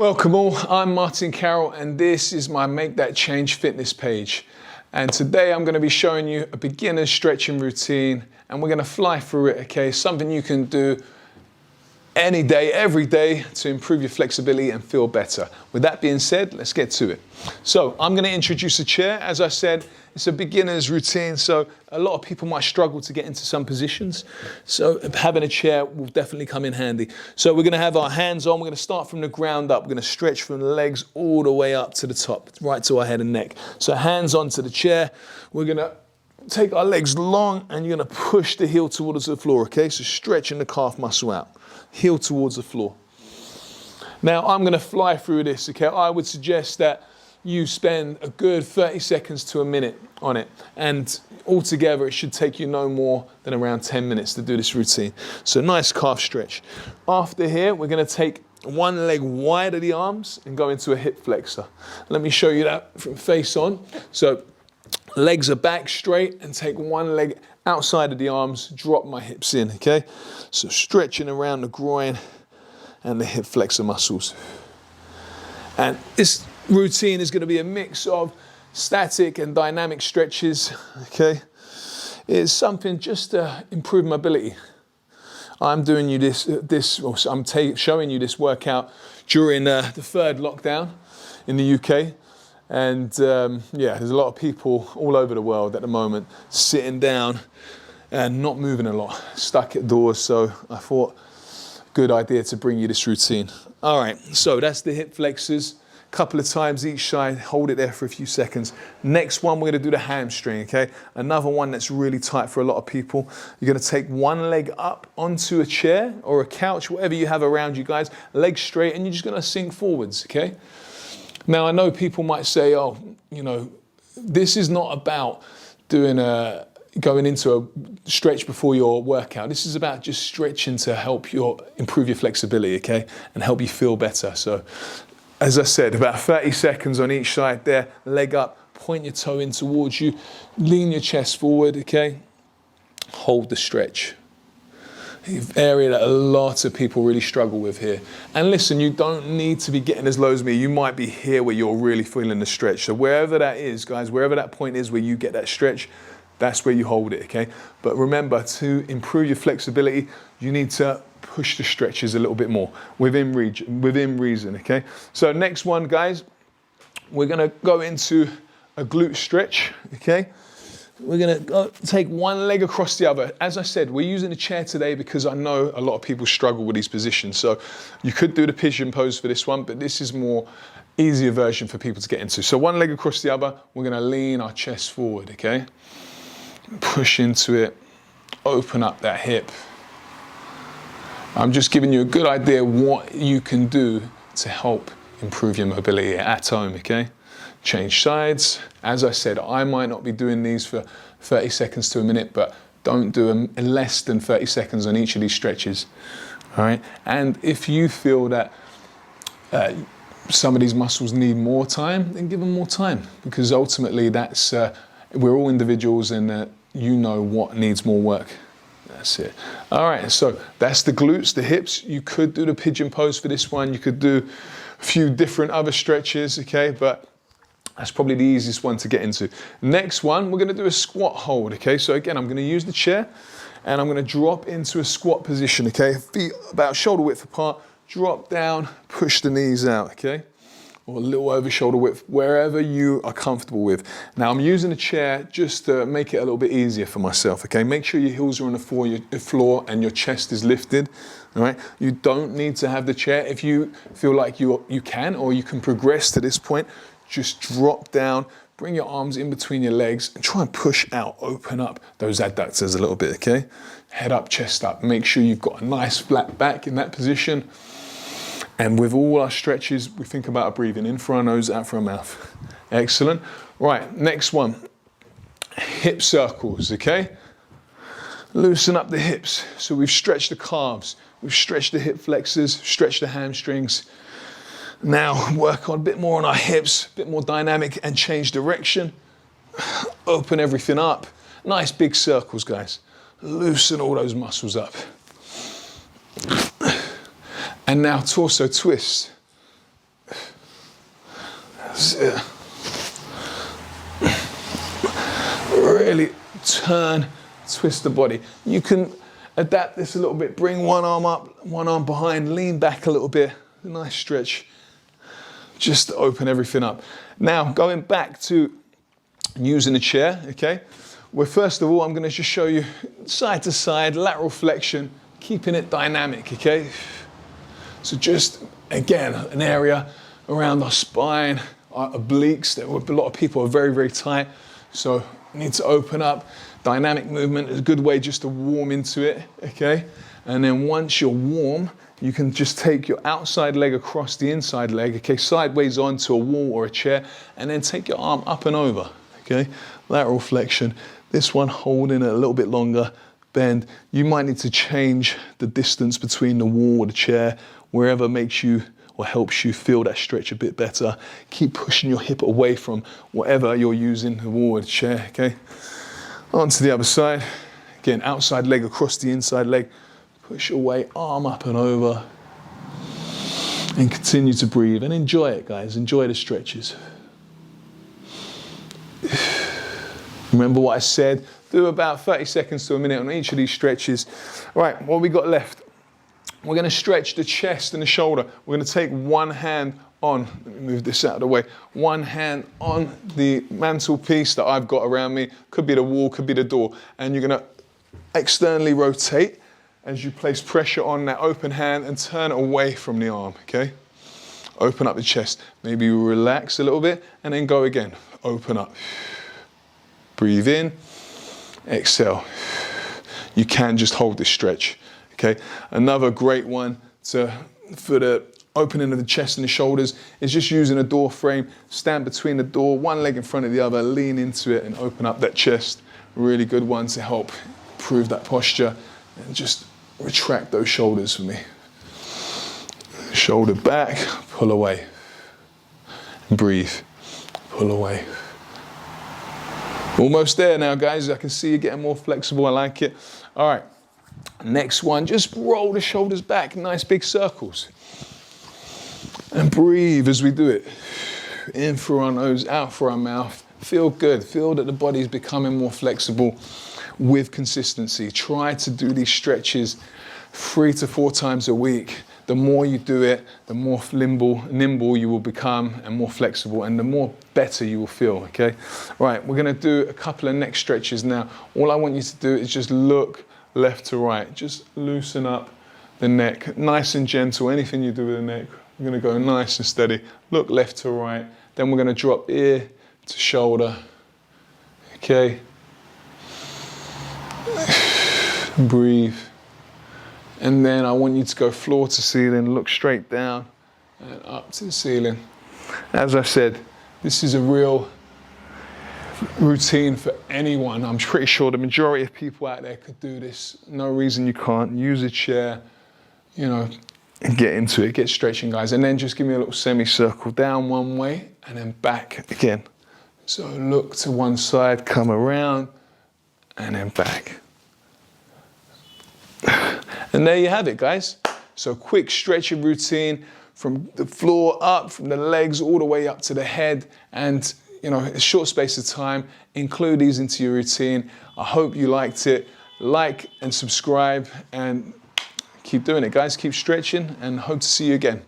Welcome all, I'm Martin Carroll and this is my Make That Change fitness page. And today I'm going to be showing you a beginner stretching routine and we're going to fly through it, okay? Something you can do any day, every day to improve your flexibility and feel better. With that being said, let's get to it. So I'm going to introduce a chair. As I said, it's a beginner's routine, so a lot of people might struggle to get into some positions. So having a chair will definitely come in handy. So we're going to have our hands on. We're going to start from the ground up. We're going to stretch from the legs all the way up to the top, right to our head and neck. So hands onto the chair. We're going to take our legs long and you're going to push the heel towards the floor, okay? So stretching the calf muscle out, heel towards the floor. Now I'm going to fly through this, okay? I would suggest that you spend a good 30 seconds to a minute on it. And altogether, it should take you no more than around 10 minutes to do this routine. So nice calf stretch. After here, we're going to take one leg wide of the arms and go into a hip flexor. Let me show you that from face on. So legs are back straight and take one leg outside of the arms, drop my hips in, okay? So stretching around the groin and the hip flexor muscles. And this routine is going to be a mix of static and dynamic stretches, okay? It's something just to improve mobility. I'm doing you I'm showing you this workout during the third lockdown in the UK. And yeah, there's a lot of people all over the world at the moment sitting down and not moving a lot, stuck at doors. So I thought, good idea to bring you this routine. All right, so that's the hip flexors. Couple of times each side, hold it there for a few seconds. Next one, we're gonna do the hamstring, okay? Another one that's really tight for a lot of people. You're gonna take one leg up onto a chair or a couch, whatever you have around you guys, legs straight, and you're just gonna sink forwards, okay? Now, I know people might say, oh, you know, this is not about going into a stretch before your workout. This is about just stretching to help improve your flexibility, okay? And help you feel better. So, as I said, about 30 seconds on each side there, leg up, point your toe in towards you, lean your chest forward, okay? Hold the stretch. An area that a lot of people really struggle with here. And listen, you don't need to be getting as low as me. You might be here where you're really feeling the stretch. So wherever that is, guys, wherever that point is where you get that stretch, that's where you hold it, okay? But remember, to improve your flexibility, you need to push the stretches a little bit more within reason, okay? So next one, guys, we're gonna go into a glute stretch, okay? We're gonna take one leg across the other. As I said, we're using a chair today because I know a lot of people struggle with these positions. So you could do the pigeon pose for this one, but this is more easier version for people to get into. So one leg across the other, we're gonna lean our chest forward, okay? Push into it, open up that hip. I'm just giving you a good idea what you can do to help improve your mobility at home, okay? Change sides. As I said, I might not be doing these for 30 seconds to a minute, but don't do them in less than 30 seconds on each of these stretches, all right? And if you feel that some of these muscles need more time, then give them more time, because ultimately that's, we're all individuals and you know what needs more work. That's it. All right, so that's the glutes, the hips. You could do the pigeon pose for this one. You could do a few different other stretches, okay? But that's probably the easiest one to get into. Next one, we're gonna do a squat hold, okay? So again, I'm gonna use the chair and I'm gonna drop into a squat position, okay? Feet about shoulder width apart, drop down, push the knees out, okay? Or a little over shoulder width, wherever you are comfortable with. Now I'm using a chair just to make it a little bit easier for myself, okay? Make sure your heels are on the floor and your chest is lifted, all right? You don't need to have the chair. If you feel like you can, or you can progress to this point, just drop down, bring your arms in between your legs and try and push out, open up those adductors a little bit, okay? Head up, chest up. Make sure you've got a nice flat back in that position. And with all our stretches, we think about our breathing in through our nose, out through our mouth. Excellent. Right, next one. Hip circles, okay? Loosen up the hips. So we've stretched the calves, we've stretched the hip flexors, stretched the hamstrings. Now work on a bit more on our hips, a bit more dynamic and change direction. Open everything up. Nice big circles, guys. Loosen all those muscles up. And now torso twist. it. Really turn, twist the body. You can adapt this a little bit. Bring one arm up, one arm behind, lean back a little bit. A nice stretch, just to open everything up. Now, going back to using the chair, okay? Well, first of all, I'm gonna just show you side to side, lateral flexion, keeping it dynamic, okay? So just, again, an area around our spine, our obliques, that a lot of people are very, very tight. So need to open up. Dynamic movement is a good way just to warm into it, okay? And then once you're warm, you can just take your outside leg across the inside leg, okay? Sideways onto a wall or a chair, and then take your arm up and over, okay? Lateral flexion. This one holding it a little bit longer, bend. You might need to change the distance between the wall or the chair, wherever makes you or helps you feel that stretch a bit better. Keep pushing your hip away from whatever you're using, the wall or the chair, okay? On to the other side. Again, outside leg across the inside leg. Push away, arm up and over. And continue to breathe and enjoy it, guys. Enjoy the stretches. Remember what I said? Do about 30 seconds to a minute on each of these stretches. All right, what have we got left? We're gonna stretch the chest and the shoulder. We're gonna take one hand on, let me move this out of the way, one hand on the mantelpiece that I've got around me. Could be the wall, could be the door. And you're gonna externally rotate as you place pressure on that open hand and turn away from the arm, okay? Open up the chest. Maybe relax a little bit and then go again. Open up. Breathe in, exhale. You can just hold this stretch. Okay, another great one for the opening of the chest and the shoulders is just using a door frame. Stand between the door, one leg in front of the other, lean into it and open up that chest. Really good one to help improve that posture and just retract those shoulders for me. Shoulder back, pull away. Breathe, pull away. Almost there now, guys. I can see you getting more flexible. I like it. All right. Next one, just roll the shoulders back, nice big circles. And breathe as we do it. In through our nose, out through our mouth. Feel good, feel that the body's becoming more flexible with consistency. Try to do these stretches 3 to 4 times a week. The more you do it, the more nimble you will become and more flexible, and the more better you will feel, okay? Right, we're gonna do a couple of neck stretches now. All I want you to do is just look left to right. Just loosen up the neck, nice and gentle. Anything you do with the neck, we're gonna go nice and steady. Look left to right. Then we're gonna drop ear to shoulder, okay? Breathe. And then I want you to go floor to ceiling, look straight down and up to the ceiling. As I said, this is a real routine for anyone. I'm pretty sure the majority of people out there could do this. No reason you can't. Use a chair, you know, and get into it. Get stretching, guys. And then just give me a little semicircle down one way and then back again. So look to one side, come around, and then back. And there you have it, guys. So quick stretching routine from the floor up, from the legs all the way up to the head, and you know, a short space of time. Include these into your routine. I hope you liked it. Like and subscribe and keep doing it, guys. Keep stretching and hope to see you again.